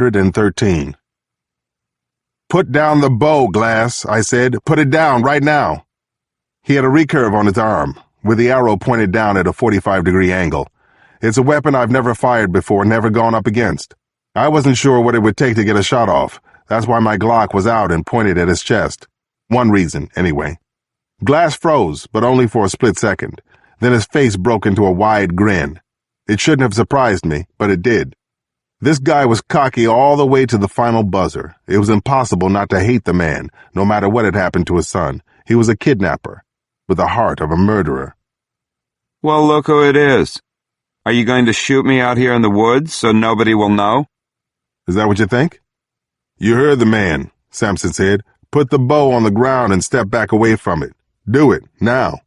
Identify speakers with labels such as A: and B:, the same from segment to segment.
A: 113. "Put down the bow, Glass," I said. "Put it down right now." He had a recurve on his arm, with the arrow pointed down at a 45-degree angle. It's a weapon I've never fired before, never gone up against. I wasn't sure what it would take to get a shot off. That's why my Glock was out and pointed at his chest. One reason, anyway. Glass froze, but only for a split second. Then his face broke into a wide grin. It shouldn't have surprised me, but it did. This guy was cocky all the way to the final buzzer. It was impossible not to hate the man, no matter what had happened to his son. He was a kidnapper, with the heart of a murderer.
B: "Well, look who it is. Are you going to shoot me out here in the woods so nobody will know?"
A: "Is that what you think?" "You heard the man," Sampson said. "Put the bow on the ground and step back away from it. Do it, now."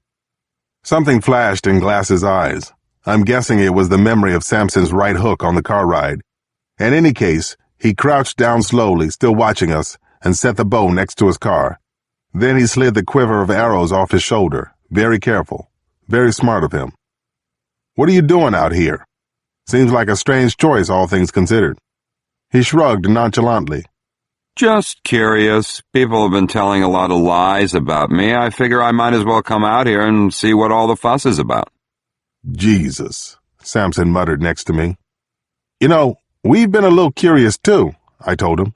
A: Something flashed in Glass's eyes. I'm guessing it was the memory of Sampson's right hook on the car ride. In any case, he crouched down slowly, still watching us, and set the bow next to his car. Then he slid the quiver of arrows off his shoulder, very careful, very smart of him. "What are you doing out here? Seems like a strange choice, all things considered." He shrugged nonchalantly.
B: "Just curious. People have been telling a lot of lies about me. I figure I might as well come out here and see what all the fuss is about."
A: "Jesus," Sampson muttered next to me. "You know, we've been a little curious too," I told him.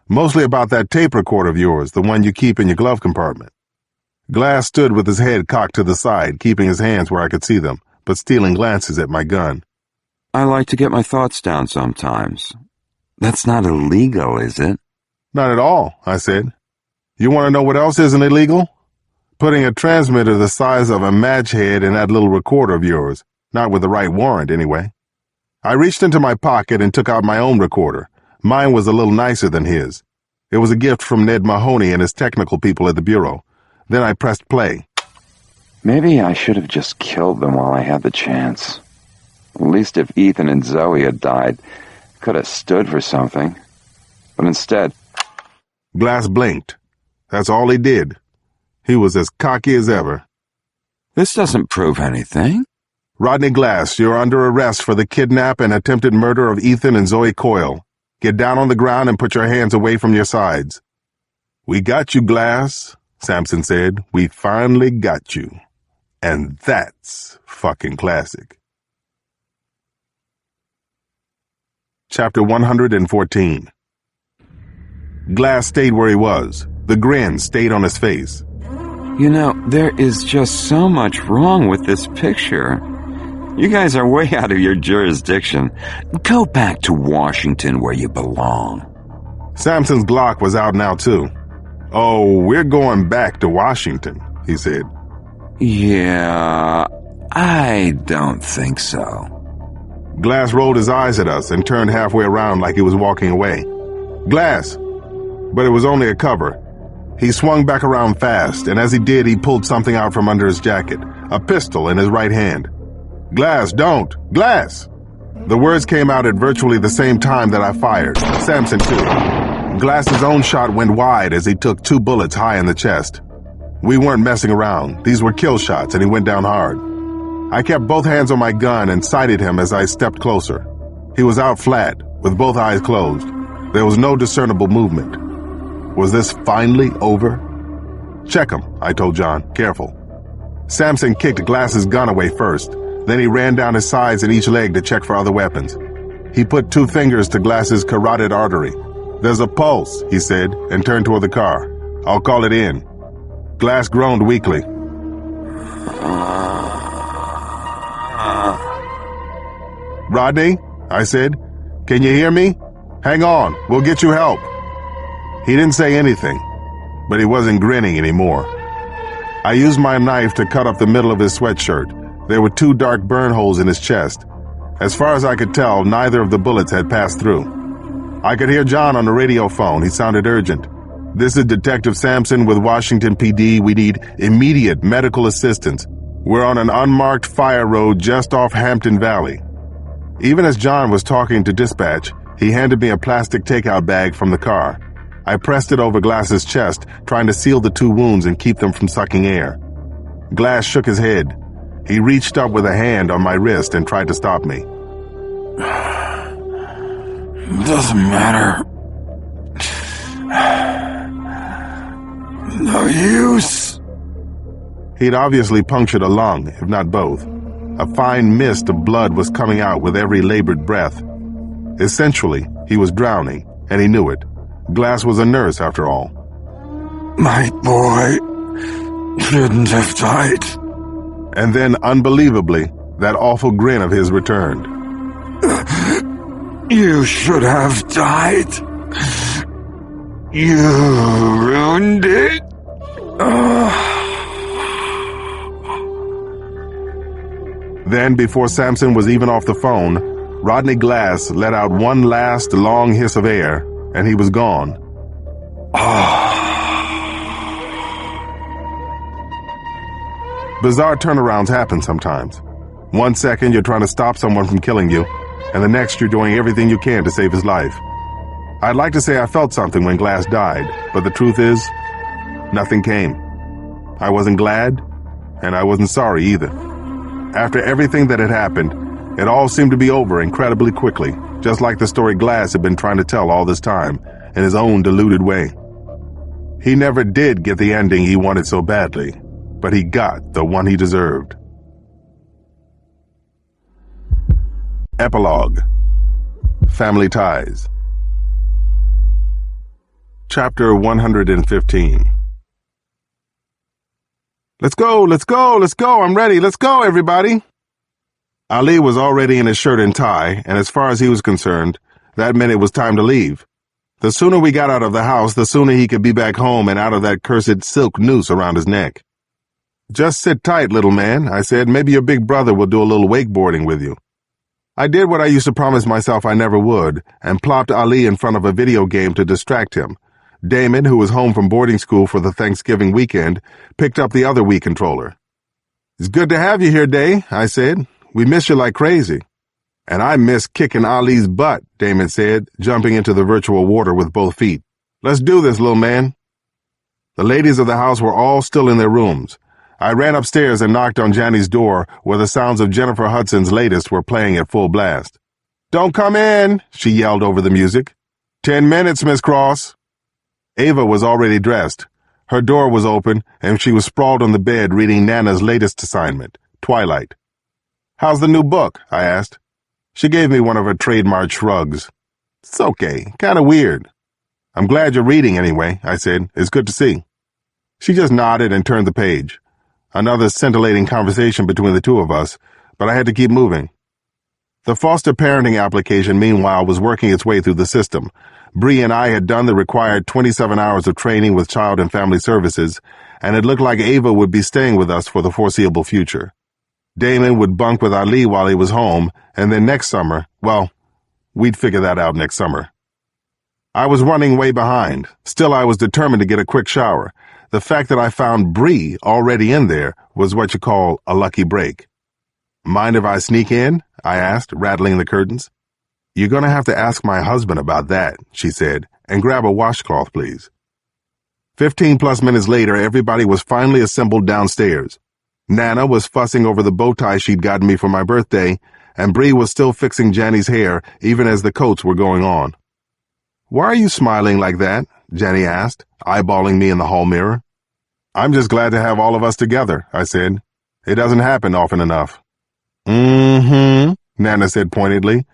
A: "Mostly about that tape recorder of yours, the one you keep in your glove compartment." Glass stood with his head cocked to the side, keeping his hands where I could see them, but stealing glances at my gun.
B: "I like to get my thoughts down sometimes. That's not illegal, is it?"
A: "Not at all," I said. "You want to know what else isn't illegal? Putting a transmitter the size of a match head in that little recorder of yours. Not with the right warrant, anyway." I reached into my pocket and took out my own recorder. Mine was a little nicer than his. It was a gift from Ned Mahoney and his technical people at the Bureau. Then I pressed play.
C: Maybe I should have just killed them while I had the chance. At least if Ethan and Zoe had died, I could have stood for something. But instead...
A: Glass blinked. That's all he did. He was as cocky as ever.
B: "This doesn't prove anything."
A: "Rodney Glass, you're under arrest for the kidnap and attempted murder of Ethan and Zoe Coyle. Get down on the ground and put your hands away from your sides." "We got you, Glass," Sampson said. "We finally got you. And that's fucking classic." Chapter 114. Glass stayed where he was. The grin stayed on his face.
B: "You know, there is just so much wrong with this picture. You guys are way out of your jurisdiction. Go back to Washington where you belong."
A: Sampson's Glock was out now, too. "Oh, we're going back to Washington," he said.
B: "Yeah, I don't think so."
A: Glass rolled his eyes at us and turned halfway around like he was walking away. "Glass!" But it was only a cover. He swung back around fast, and as he did, he pulled something out from under his jacket, a pistol in his right hand. "Glass, don't! Glass!" The words came out at virtually the same time that I fired. Sampson, too. Glass's own shot went wide as he took 2 bullets high in the chest. We weren't messing around. These were kill shots, and he went down hard. I kept both hands on my gun and sighted him as I stepped closer. He was out flat, with both eyes closed. There was no discernible movement. Was this finally over? "Check him," I told John. "Careful." Sampson kicked Glass's gun away first. Then he ran down his sides and each leg to check for other weapons. He put 2 fingers to Glass's carotid artery. "There's a pulse," he said, and turned toward the car. "I'll call it in." Glass groaned weakly. "Rodney," I said, "can you hear me? Hang on, we'll get you help." He didn't say anything, but he wasn't grinning anymore. I used my knife to cut up the middle of his sweatshirt. There were 2 dark burn holes in his chest. As far as I could tell, neither of the bullets had passed through. I could hear John on the radio phone. He sounded urgent. "This is Detective Sampson with Washington PD. We need immediate medical assistance. We're on an unmarked fire road just off Hampton Valley." Even as John was talking to dispatch, he handed me a plastic takeout bag from the car. I pressed it over Glass's chest, trying to seal the 2 wounds and keep them from sucking air. Glass shook his head. He reached up with a hand on my wrist and tried to stop me.
B: Doesn't matter. No use.
A: He'd obviously punctured a lung, if not both. A fine mist of blood was coming out with every labored breath. Essentially, he was drowning, and he knew it. Glass was a nurse, after all.
B: My boy shouldn't have died.
A: And then, unbelievably, that awful grin of his returned.
B: You should have died. You ruined it.
A: Then, before Samson was even off the phone, Rodney Glass let out one last long hiss of air, and he was gone. Bizarre turnarounds happen sometimes. 1 second you're trying to stop someone from killing you, and the next you're doing everything you can to save his life. I'd like to say I felt something when Glass died, but the truth is, nothing came. I wasn't glad, and I wasn't sorry either. After everything that had happened, it all seemed to be over incredibly quickly, just like the story Glass had been trying to tell all this time, in his own deluded way. He never did get the ending he wanted so badly, but he got the one he deserved. Epilogue. Family Ties. Chapter 115. Let's go, let's go, let's go, I'm ready, let's go, everybody! Ali was already in his shirt and tie, and as far as he was concerned, that meant it was time to leave. The sooner we got out of the house, the sooner he could be back home and out of that cursed silk noose around his neck. Just sit tight, little man, I said. Maybe your big brother will do a little wakeboarding with you. I did what I used to promise myself I never would, and plopped Ali in front of a video game to distract him. Damon, who was home from boarding school for the Thanksgiving weekend, picked up the other Wii controller. It's good to have you here, Day, I said. We miss you like crazy. And I miss kicking Ali's butt, Damon said, jumping into the virtual water with both feet. Let's do this, little man. The ladies of the house were all still in their rooms. I ran upstairs and knocked on Janny's door, where the sounds of Jennifer Hudson's latest were playing at full blast. Don't come in, she yelled over the music. 10 minutes, Miss Cross. Ava was already dressed. Her door was open, and she was sprawled on the bed reading Nana's latest assignment, Twilight. How's the new book? I asked. She gave me one of her trademark shrugs. It's okay, kind of weird. I'm glad you're reading anyway, I said. It's good to see. She just nodded and turned the page. Another scintillating conversation between the two of us, but I had to keep moving. The foster parenting application, meanwhile, was working its way through the system. Bree and I had done the required 27 hours of training with Child and Family Services, and it looked like Ava would be staying with us for the foreseeable future. Damon would bunk with Ali while he was home, and then next summer, well, we'd figure that out next summer. I was running way behind. Still, I was determined to get a quick shower. The fact that I found Bree already in there was what you call a lucky break. Mind if I sneak in? I asked, rattling the curtains. You're going to have to ask my husband about that, she said, and grab a washcloth, please. 15+ minutes later, everybody was finally assembled downstairs. Nana was fussing over the bow tie she'd gotten me for my birthday, and Bree was still fixing Janny's hair even as the coats were going on. Why are you smiling like that? Janny asked, eyeballing me in the hall mirror. I'm just glad to have all of us together, I said. It doesn't happen often enough. Mm-hmm, Nana said pointedly.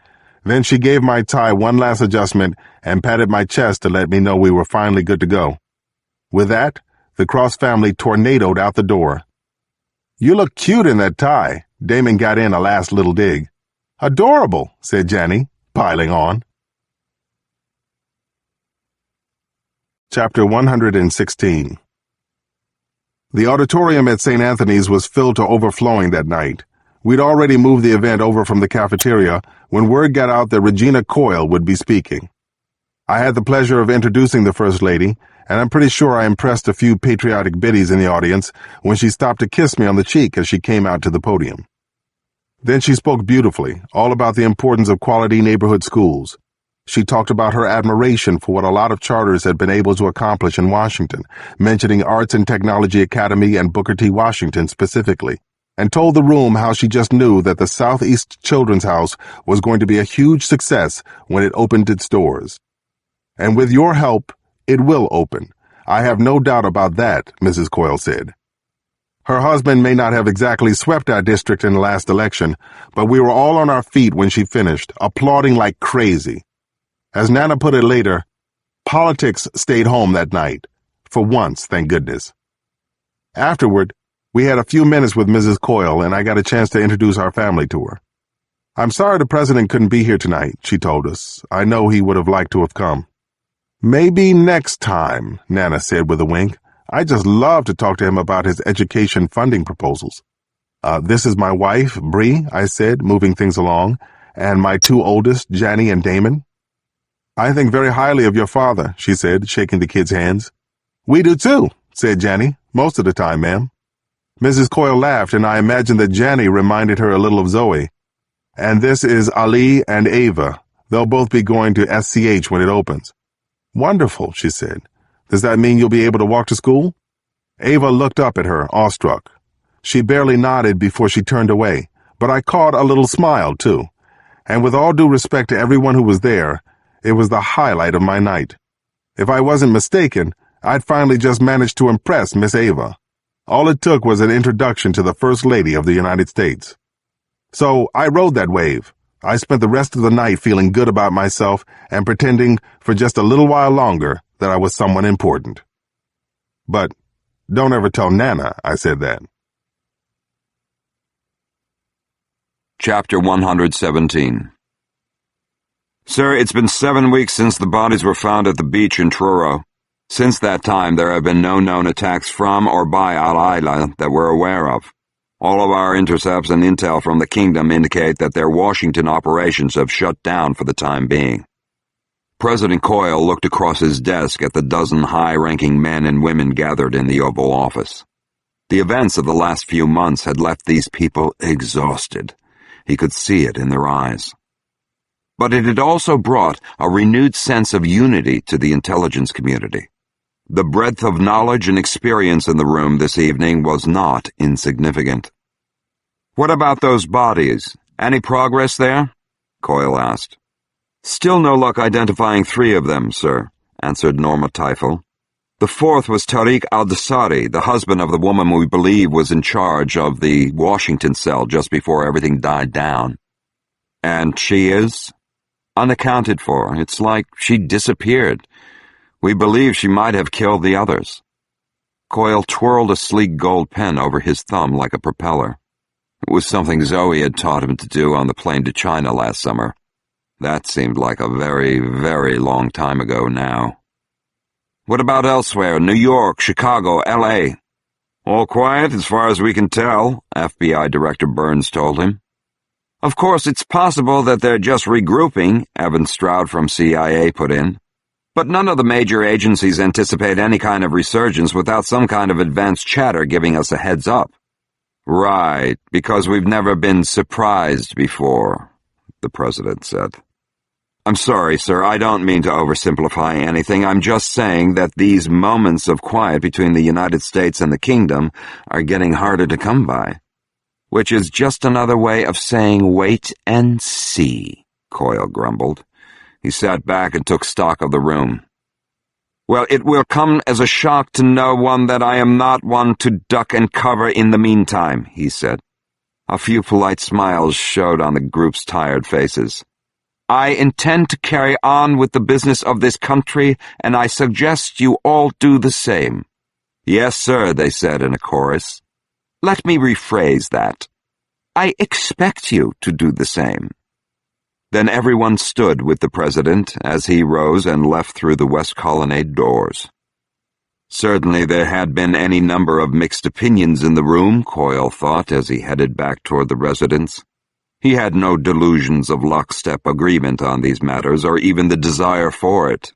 A: Then she gave my tie one last adjustment and patted my chest to let me know we were finally good to go. With that, the Cross family tornadoed out the door. You look cute in that tie. Damon got in a last little dig. Adorable, said Janny, piling on. Chapter 116. The auditorium at St. Anthony's was filled to overflowing that night. We'd already moved the event over from the cafeteria when word got out that Regina Coyle would be speaking. I had the pleasure of introducing the First Lady, and I'm pretty sure I impressed a few patriotic biddies in the audience when she stopped to kiss me on the cheek as she came out to the podium. Then she spoke beautifully, all about the importance of quality neighborhood schools. She talked about her admiration for what a lot of charters had been able to accomplish in Washington, mentioning Arts and Technology Academy and Booker T. Washington specifically. and told the room how she just knew that the Southeast Children's House was going to be a huge success when it opened its doors. And with your help, it will open. I have no doubt about that, Mrs. Coyle said. Her husband may not have exactly swept our district in the last election, but we were all on our feet when she finished, applauding like crazy. As Nana put it later, politics stayed home that night. For once, thank goodness. Afterward, we had a few minutes with Mrs. Coyle, and I got a chance to introduce our family to her. I'm sorry the president couldn't be here tonight, she told us. I know he would have liked to have come. Maybe next time, Nana said with a wink. I just love to talk to him about his education funding proposals. This is my wife, Bree, I said, moving things along, and my two oldest, Janny and Damon. I think very highly of your father, she said, shaking the kids' hands. We do too, said Janny, most of the time, ma'am. Mrs. Coyle laughed, and I imagined that Janny reminded her a little of Zoe. And this is Ali and Ava. They'll both be going to SCH when it opens. Wonderful, she said. Does that mean you'll be able to walk to school? Ava looked up at her, awestruck. She barely nodded before she turned away, but I caught a little smile, too. And with all due respect to everyone who was there, it was the highlight of my night. If I wasn't mistaken, I'd finally just managed to impress Miss Ava. All it took was an introduction to the First Lady of the United States. So I rode that wave. I spent the rest of the night feeling good about myself and pretending for just a little while longer that I was someone important. But don't ever tell Nana I said that.
B: Chapter 117. Sir, it's been 7 weeks since the bodies were found at the beach in Truro. Since that time, there have been no known attacks from or by Al-Aila that we're aware of. All of our intercepts and intel from the kingdom indicate that their Washington operations have shut down for the time being. President Coyle looked across his desk at the dozen high-ranking men and women gathered in the Oval Office. The events of the last few months had left these people exhausted. He could see it in their eyes. But it had also brought a renewed sense of unity to the intelligence community. The breadth of knowledge and experience in the room this evening was not insignificant. "What about those bodies? Any progress there?" Coyle asked. "Still no luck identifying 3 of them, sir," answered Norma Teifel. "The 4th was Tariq al-Dasari, the husband of the woman we believe was in charge of the Washington cell just before everything died down." "And she is?" "Unaccounted for. It's like she disappeared. We believe she might have killed the others." Coyle twirled a sleek gold pen over his thumb like a propeller. It was something Zoe had taught him to do on the plane to China last summer. That seemed like a very, very long time ago now. "What about elsewhere? New York, Chicago, L.A.? "All quiet as far as we can tell," FBI Director Burns told him. "Of course, it's possible that they're just regrouping," Evan Stroud from CIA put in. "But none of the major agencies anticipate any kind of resurgence without some kind of advanced chatter giving us a heads up." "Right, because we've never been surprised before," the president said. "I'm sorry, sir, I don't mean to oversimplify anything. I'm just saying that these moments of quiet between the United States and the kingdom are getting harder to come by. Which is just another way of saying wait and see," Coyle grumbled. He sat back and took stock of the room. "Well, it will come as a shock to no one that I am not one to duck and cover in the meantime," he said. A few polite smiles showed on the group's tired faces. "I intend to carry on with the business of this country, and I suggest you all do the same." "Yes, sir," they said in a chorus. "Let me rephrase that. I expect you to do the same." Then everyone stood with the president as he rose and left through the West Colonnade doors. Certainly there had been any number of mixed opinions in the room, Coyle thought as he headed back toward the residence. He had no delusions of lockstep agreement on these matters, or even the desire for it.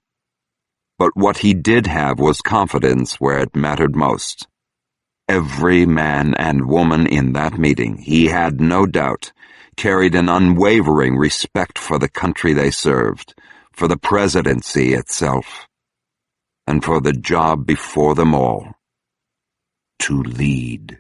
B: But what he did have was confidence where it mattered most. Every man and woman in that meeting, he had no doubt, carried an unwavering respect for the country they served, for the presidency itself, and for the job before them all, to lead.